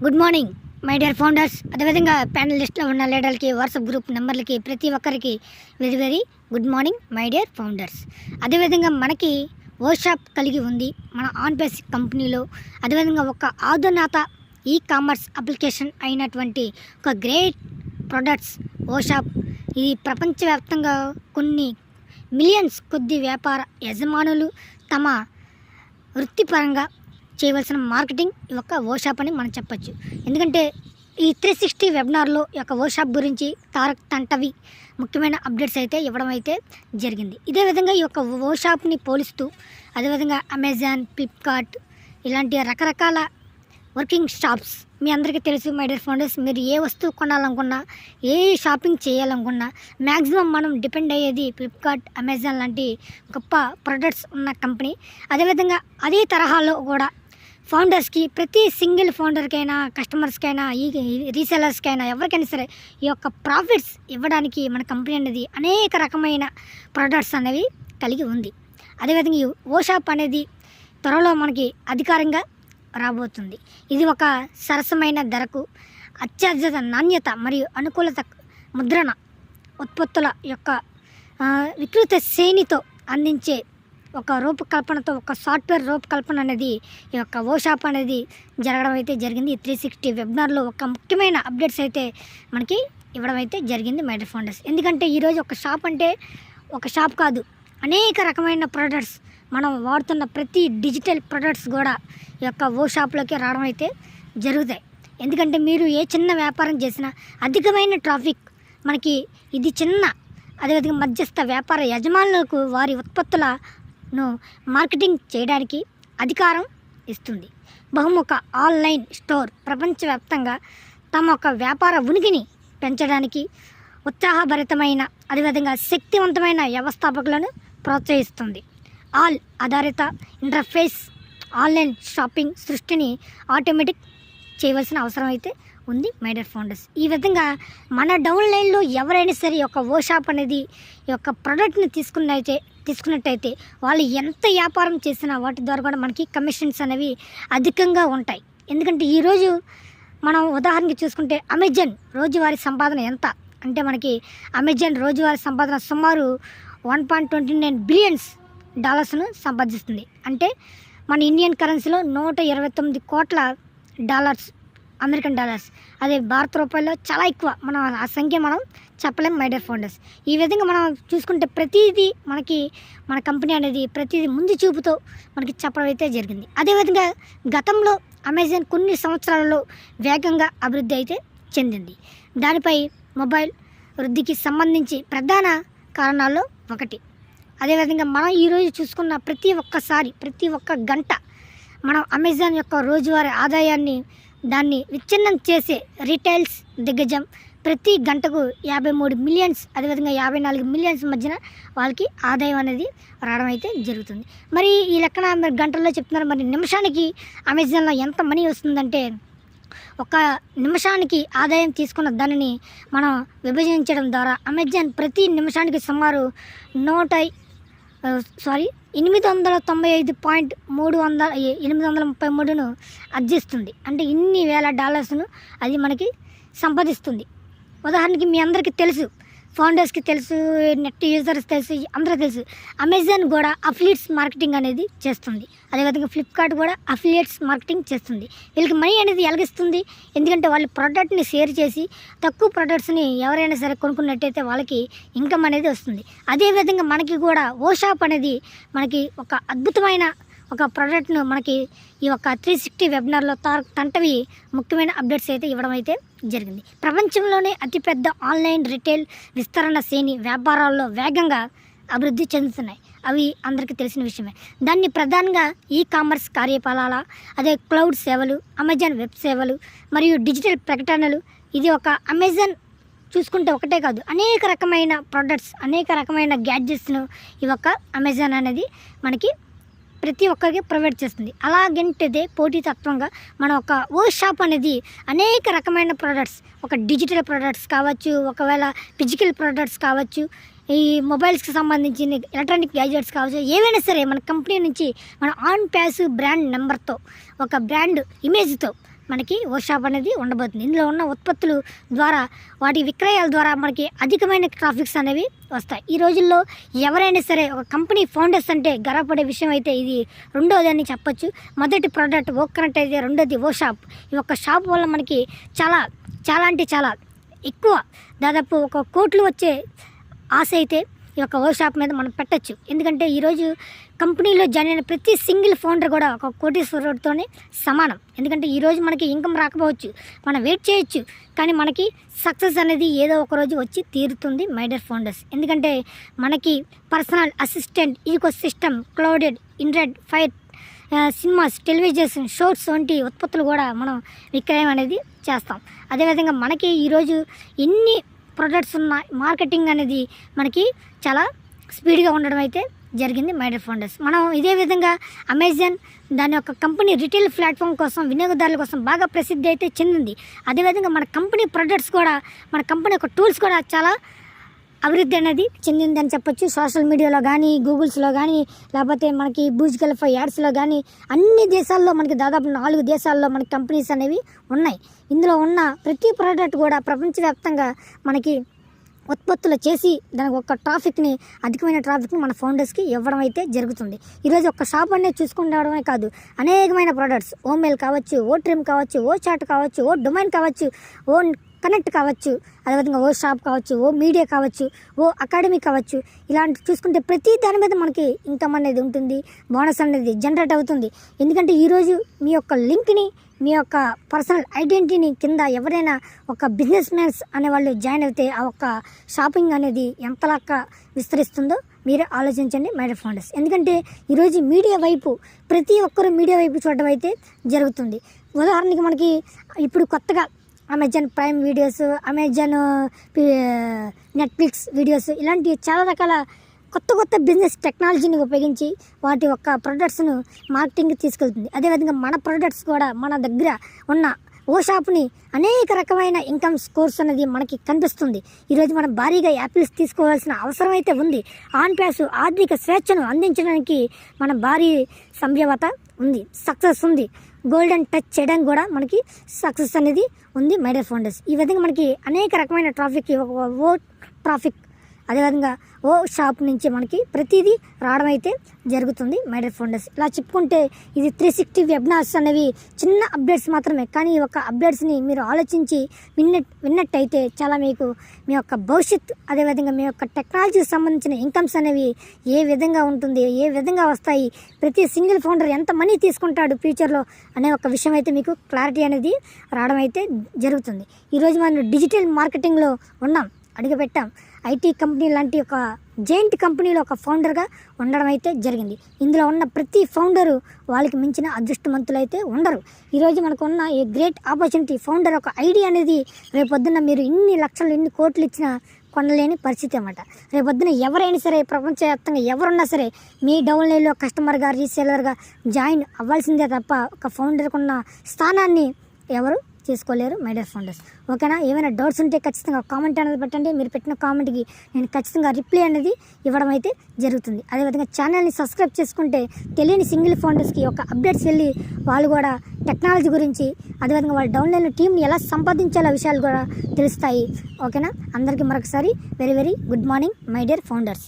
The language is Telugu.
Good morning my dear founders. అదేవిధంగా ప్యానల్ లిస్ట్లో ఉన్న లీడర్లకి, వాట్సాప్ గ్రూప్ నెంబర్లకి, ప్రతి ఒక్కరికి very very good morning my dear founders. అదేవిధంగా మనకి ఓషాప్ కలిగి ఉంది మన ఆన్ బేసిక్ కంపెనీలో. అదేవిధంగా ఒక ఆధునాత ఈ కామర్స్ అప్లికేషన్ అయినటువంటి ఒక గ్రేట్ ప్రొడక్ట్స్ ఓషాప్. ఇది ప్రపంచవ్యాప్తంగా కొన్ని మిలియన్స్ కొద్ది వ్యాపార యజమానులు తమ వృత్తిపరంగా చేయవలసిన మార్కెటింగ్ ఈ యొక్క ఓషాప్ అని మనం చెప్పచ్చు. ఎందుకంటే ఈ 360 వెబినార్లో ఈ యొక్క ఓషాప్ గురించి తారక్ తంటవి ముఖ్యమైన అప్డేట్స్ అయితే ఇవ్వడం అయితే జరిగింది. ఇదే విధంగా ఈ యొక్క ఓషాప్ని పోలిస్తూ అదేవిధంగా అమెజాన్, ఫ్లిప్కార్ట్ ఇలాంటి రకరకాల వర్కింగ్ షాప్స్ మీ అందరికీ తెలుసు మై డియర్ ఫౌండర్స్. మీరు ఏ వస్తువు కొనాలనుకున్నా, ఏ షాపింగ్ చేయాలనుకున్నా మ్యాక్సిమం మనం డిపెండ్ అయ్యేది ఫ్లిప్కార్ట్, అమెజాన్ లాంటి గొప్ప ప్రొడక్ట్స్ ఉన్న కంపెనీ. అదేవిధంగా అదే తరహాలో కూడా ఫౌండర్స్కి, ప్రతి సింగిల్ ఫౌండర్కైనా, కస్టమర్స్కైనా, ఈ రీసెలర్స్కైనా ఎవరికైనా సరే ఈ యొక్క ప్రాఫిట్స్ ఇవ్వడానికి మన కంపెనీ అనేది అనేక రకమైన ప్రొడక్ట్స్ అనేవి కలిగి ఉంది. అదేవిధంగా ఈ ఓషాప్ అనేది త్వరలో మనకి అధికారంగా రాబోతుంది. ఇది ఒక సరసమైన ధరకు, అత్యధిక నాణ్యత మరియు అనుకూలత ముద్రణ ఉత్పత్తుల యొక్క వికృత శ్రేణితో అందించే ఒక రూపకల్పనతో, ఒక సాఫ్ట్వేర్ రూపకల్పన అనేది ఈ యొక్క ఓషాప్ అనేది జరగడం అయితే జరిగింది. ఈ 360 వెబినార్లో ఒక ముఖ్యమైన అప్డేట్స్ అయితే మనకి ఇవ్వడం అయితే జరిగింది మై డియర్ ఫౌండర్స్. ఎందుకంటే ఈరోజు ఒక షాప్ అంటే ఒక షాప్ కాదు, అనేక రకమైన ప్రొడక్ట్స్ మనం వాడుతున్న ప్రతి డిజిటల్ ప్రొడక్ట్స్ కూడా ఈ యొక్క ఓషాప్లోకి రావడం అయితే జరుగుతాయి. ఎందుకంటే మీరు ఏ చిన్న వ్యాపారం చేసినా అధికమైన ట్రాఫిక్ మనకి ఇది చిన్న అదేవిధంగా మధ్యస్థ వ్యాపార యజమానులకు వారి ఉత్పత్తులను మార్కెటింగ్ చేయడానికి అధికారం ఇస్తుంది. బహుముఖ ఆన్లైన్ స్టోర్ ప్రపంచవ్యాప్తంగా తమ యొక్క వ్యాపార ఉనికిని పెంచడానికి ఉత్సాహభరితమైన అదేవిధంగా శక్తివంతమైన వ్యవస్థాపకులను ప్రోత్సహిస్తుంది. ఆల్ ఆధారిత ఇంటర్ఫేస్ ఆన్లైన్ షాపింగ్ సృష్టిని ఆటోమేటిక్ చేయవలసిన అవసరం అయితే ఉంది మై డియర్ ఫౌండర్స్. ఈ విధంగా మన డౌన్ లైన్లో ఎవరైనా సరే ఒక ఓషాప్ అనేది ఈ యొక్క ప్రోడక్ట్ని తీసుకున్నట్టయితే వాళ్ళు ఎంత వ్యాపారం చేసినా వాటి ద్వారా కూడా మనకి కమిషన్స్ అనేవి అధికంగా ఉంటాయి. ఎందుకంటే ఈరోజు మనం ఉదాహరణకి చూసుకుంటే అమెజాన్ రోజువారీ సంపాదన ఎంత అంటే మనకి అమెజాన్ రోజువారీ సంపాదన సుమారు $1.29 బిలియన్స్ సంపాదిస్తుంది. అంటే మన ఇండియన్ కరెన్సీలో 129 కోట్ల డాలర్స్, అమెరికన్ డాలర్స్. అదే భారత రూపాయల్లో చాలా ఎక్కువ. మనం ఆ సంఖ్య మనం చెప్పలేం మై డియర్ ఫౌండర్స్. ఈ విధంగా మనం చూసుకుంటే ప్రతిదీ మనకి మన కంపెనీ అనేది ప్రతిదీ ముందు చూపుతో మనకి చెప్పడం అయితే జరిగింది. అదేవిధంగా గతంలో అమెజాన్ కొన్ని సంవత్సరాలలో వేగంగా అభివృద్ధి అయితే చెందింది. దానిపై మొబైల్ వృద్ధికి సంబంధించి ప్రధాన కారణాల్లో ఒకటి. అదేవిధంగా మనం ఈరోజు చూసుకున్న ప్రతి ఒక్క గంట మనం అమెజాన్ యొక్క రోజువారీ ఆదాయాన్ని దాన్ని విచ్ఛిన్నం చేసే రీటైల్స్ దిగ్గజం ప్రతి గంటకు 53 మిలియన్స్ అదేవిధంగా 54 మిలియన్స్ మధ్యన వాళ్ళకి ఆదాయం అనేది రావడం అయితే జరుగుతుంది. మరి ఈ లెక్కన మీరు గంటల్లో చెప్తున్నారు. మరి నిమిషానికి అమెజాన్లో ఎంత మనీ వస్తుందంటే ఒక నిమిషానికి ఆదాయం తీసుకున్న దానిని మనం విభజించడం ద్వారా అమెజాన్ ప్రతి నిమిషానికి సుమారు 895.833ను ఆర్జిస్తుంది. అంటే ఇన్ని వేల డాలర్స్ను అది మనకి సంపాదిస్తుంది. ఉదాహరణకి మీ అందరికీ తెలుసు, ఫౌండర్స్కి తెలుసు, నెట్ యూజర్స్ తెలుసు, అందరూ తెలుసు, అమెజాన్ కూడా అఫిలియేట్స్ మార్కెటింగ్ అనేది చేస్తుంది. అదేవిధంగా ఫ్లిప్కార్ట్ కూడా అఫిలియేట్స్ మార్కెటింగ్ చేస్తుంది. వీళ్ళకి మనీ అనేది ఎలాగిస్తుంది? ఎందుకంటే వాళ్ళు ప్రోడక్ట్ని షేర్ చేసి తక్కువ ప్రొడక్ట్స్ని ఎవరైనా సరే కొనుక్కున్నట్టయితే వాళ్ళకి ఇన్కమ్ అనేది వస్తుంది. అదేవిధంగా మనకి కూడా ఓషాప్ అనేది మనకి ఒక అద్భుతమైన ఒక ప్రోడక్ట్ను మనకి ఈ యొక్క 360 వెబినార్లో తంటవి ముఖ్యమైన అప్డేట్స్ అయితే ఇవ్వడం అయితే జరిగింది. ప్రపంచంలోనే అతిపెద్ద ఆన్లైన్ రిటైల్ విస్తరణ శ్రేణి వ్యాపారాల్లో వేగంగా అభివృద్ధి చెందుతున్నాయి. అవి అందరికీ తెలిసిన విషయమే. దాన్ని ప్రధానంగా ఈ కామర్స్ కార్యకలాపాల, అదే క్లౌడ్ సేవలు, అమెజాన్ వెబ్ సేవలు మరియు డిజిటల్ ప్రకటనలు. ఇది ఒక అమెజాన్ చూసుకుంటే ఒకటే కాదు, అనేక రకమైన ప్రొడక్ట్స్, అనేక రకమైన గ్యాడ్జెట్స్ను ఈ యొక్క అమెజాన్ అనేది మనకి ప్రతి ఒక్కరికి ప్రొవైడ్ చేస్తుంది. అలాగంటే పోటీతత్వంగా మన ఒక ఓషాప్ అనేది అనేక రకమైన ప్రొడక్ట్స్, ఒక డిజిటల్ ప్రొడక్ట్స్ కావచ్చు, ఒకవేళ ఫిజికల్ ప్రొడక్ట్స్ కావచ్చు, ఈ మొబైల్స్కి సంబంధించిన ఎలక్ట్రానిక్ గ్యాజెట్స్ కావచ్చు, ఏవైనా సరే మన కంపెనీ నుంచి మన ఆన్ ప్యాసివ్ బ్రాండ్ నెంబర్తో, ఒక బ్రాండ్ ఇమేజ్తో మనకి ఓ షాప్ అనేది ఉండబోతుంది. ఇందులో ఉన్న ఉత్పత్తులు ద్వారా వాటి విక్రయాల ద్వారా మనకి అధికమైన ట్రాఫిక్స్ అనేవి వస్తాయి. ఈ రోజుల్లో ఎవరైనా సరే ఒక కంపెనీ ఫౌండర్స్ అంటే గర్వపడే విషయం అయితే ఇది రెండోది అని చెప్పొచ్చు. మొదటి ప్రోడక్ట్ ఓ కరెంట్ అయితే రెండోది ఓ షాప్. ఈ ఒక్క షాప్ వల్ల మనకి చాలా చాలా అంటే చాలా ఎక్కువ దాదాపు 1 కోట్లు వచ్చే ఆశ అయితే ఈ యొక్క ఓ షాప్ మీద మనం పెట్టచ్చు. ఎందుకంటే ఈరోజు కంపెనీలో జాయిన్ అయిన ప్రతి సింగిల్ ఫౌండర్ కూడా 1 కోటీశ్వరుడితోనే సమానం. ఎందుకంటే ఈరోజు మనకి ఇన్కమ్ రాకపోవచ్చు, మనం వెయిట్ చేయొచ్చు, కానీ మనకి సక్సెస్ అనేది ఏదో ఒక రోజు వచ్చి తీరుతుంది మై డియర్ ఫౌండర్స్. ఎందుకంటే మనకి personal assistant, ecosystem, clouded, internet, fire, cinemas, television shows వంటి ఉత్పత్తులు కూడా మనం విక్రయం అనేది చేస్తాం. అదేవిధంగా మనకి ఈరోజు ఎన్ని ప్రొడక్ట్స్ ఉన్న మార్కెటింగ్ అనేది మనకి చాలా స్పీడ్గా ఉండడం అయితే జరిగింది మై డియర్ ఫౌండర్స్. మనం ఇదే విధంగా అమెజాన్ దాని యొక్క కంపెనీ రిటైల్ ప్లాట్ఫామ్ కోసం వినియోగదారుల కోసం బాగా ప్రసిద్ధి అయితే చెందింది. అదేవిధంగా మన కంపెనీ ప్రొడక్ట్స్ కూడా మన కంపెనీ యొక్క టూల్స్ కూడా చాలా అభివృద్ధి అనేది చెందిందని చెప్పొచ్చు. సోషల్ మీడియాలో కానీ, గూగుల్స్లో కానీ, లేకపోతే మనకి బూజ్ ఖలీఫా యాడ్స్లో కానీ అన్ని దేశాల్లో మనకి దాదాపు 4 దేశాల్లో మనకి కంపెనీస్ అనేవి ఉన్నాయి. ఇందులో ఉన్న ప్రతి ప్రోడక్ట్ కూడా ప్రపంచవ్యాప్తంగా మనకి ఉత్పత్తులు చేసి దానికి ఒక ట్రాఫిక్ని, అధికమైన ట్రాఫిక్ని మన ఫౌండర్స్కి ఇవ్వడం అయితే జరుగుతుంది. ఈరోజు ఒక షాప్ అనేది చూసుకుని రావడమే కాదు, అనేకమైన ప్రోడక్ట్స్, ఓ మెయిల్ కావచ్చు, ఓ ట్రిమ్ కావచ్చు, ఓ చాట్ కావచ్చు, ఓ డొమైన్ కావచ్చు, ఓ కనెక్ట్ కావచ్చు, అదేవిధంగా ఓ షాప్ కావచ్చు, ఓ మీడియా కావచ్చు, ఓ అకాడమీ కావచ్చు, ఇలాంటి చూసుకుంటే ప్రతి దాని మీద మనకి ఇన్కమ్ అనేది ఉంటుంది, బోనస్ అనేది జనరేట్ అవుతుంది. ఎందుకంటే ఈరోజు మీ యొక్క లింక్ని, మీ యొక్క పర్సనల్ ఐడెంటిటీని కింద ఎవరైనా ఒక బిజినెస్ మ్యాన్స్ అనేవాళ్ళు జాయిన్ అయితే ఆ ఒక్క షాపింగ్ అనేది ఎంతలాగా విస్తరిస్తుందో మీరే ఆలోచించండి మై డియర్ ఫౌండర్స్. ఎందుకంటే ఈరోజు మీడియా వైపు ప్రతి ఒక్కరూ మీడియా వైపు చూడడం అయితే జరుగుతుంది. ఉదాహరణకి మనకి ఇప్పుడు కొత్తగా Amazon prime videos, Amazon Netflix videos, ఇలాంటి చాలా రకాల కొత్త బిజినెస్ టెక్నాలజీని ఉపయోగించి వాటి యొక్క ప్రొడక్ట్స్ను మార్కెటింగ్కి తీసుకెళ్తుంది. అదేవిధంగా మన ప్రొడక్ట్స్ కూడా మన దగ్గర ఉన్న ఓ షాప్ని అనేక రకమైన ఇన్కమ్ స్కోర్స్ అనేది మనకి కనిపిస్తుంది. ఈరోజు మనం భారీగా యాపిల్స్ తీసుకోవాల్సిన అవసరం అయితే ఉంది. ఆన్ ప్యాస్ ఆర్థిక స్వేచ్ఛను అందించడానికి మన భారీ సంభావ్యత ఉంది, సక్సెస్ ఉంది. గోల్డెన్ టచ్ చేయడానికి కూడా మనకి సక్సెస్ అనేది ఉంది మై డియర్ ఫౌండర్స్. ఈ విధంగా మనకి అనేక రకమైన ట్రాఫిక్, ఓ ట్రాఫిక్, అదేవిధంగా ఓ షాప్ నుంచి మనకి ప్రతిదీ రావడం అయితే జరుగుతుంది మై డియర్ ఫౌండర్స్. ఇలా చెప్పుకుంటే ఇది 360 వెబినార్స్ అనేవి చిన్న అప్డేట్స్ మాత్రమే, కానీ ఈ యొక్క అప్డేట్స్ని మీరు ఆలోచించి విన్నట్టయితే చాలా మీకు మీ యొక్క భవిష్యత్తు, అదేవిధంగా మీ యొక్క టెక్నాలజీకి సంబంధించిన ఇన్కమ్స్ అనేవి ఏ విధంగా ఉంటుంది, ఏ విధంగా వస్తాయి, ప్రతి సింగిల్ ఫౌండర్ ఎంత మనీ తీసుకుంటాడు ఫ్యూచర్లో అనే ఒక విషయం అయితే మీకు క్లారిటీ అనేది రావడం అయితే జరుగుతుంది. ఈరోజు మనం డిజిటల్ మార్కెటింగ్లో ఉన్నాం, అడుగుపెట్టాం. ఐటీ కంపెనీ లాంటి ఒక జైంట్ కంపెనీలో ఒక ఫౌండర్గా ఉండడం అయితే జరిగింది. ఇందులో ఉన్న ప్రతి ఫౌండరు వాళ్ళకి మించిన అదృష్టవంతులు అయితే ఉండరు. ఈరోజు మనకు ఉన్న ఈ గ్రేట్ ఆపర్చునిటీ, ఫౌండర్ ఒక ఐడియా అనేది రేపొద్దున మీరు ఇన్ని లక్షలు, ఇన్ని కోట్లు ఇచ్చినా కొనలేని పరిస్థితి అన్నమాట. రేపొద్దున ఎవరైనా సరే, ప్రపంచవ్యాప్తంగా ఎవరున్నా సరే మీ డౌన్లైన్లో కస్టమర్గా, రీసేలర్గా జాయిన్ అవ్వాల్సిందే తప్ప ఒక ఫౌండర్కి ఉన్న స్థానాన్ని ఎవరు చేసుకోలేరు మై డియర్ ఫౌండర్స్. ఓకేనా? ఏమైనా డౌట్స్ ఉంటే ఖచ్చితంగా కామెంట్ అనేది పెట్టండి. మీరు పెట్టిన కామెంట్కి నేను ఖచ్చితంగా రిప్లై అనేది ఇవ్వడం అయితే జరుగుతుంది. అదేవిధంగా ఛానల్ని సబ్స్క్రైబ్ చేసుకుంటే తెలియని సింగిల్ ఫౌండర్స్కి ఒక అప్డేట్స్ వెళ్ళి వాళ్ళు కూడా టెక్నాలజీ గురించి, అదేవిధంగా వాళ్ళ డౌన్లైన్ టీంని ఎలా సంపాదించాలో విషయాలు కూడా తెలుస్తాయి. ఓకేనా? అందరికీ మరొకసారి very very good morning my dear founders.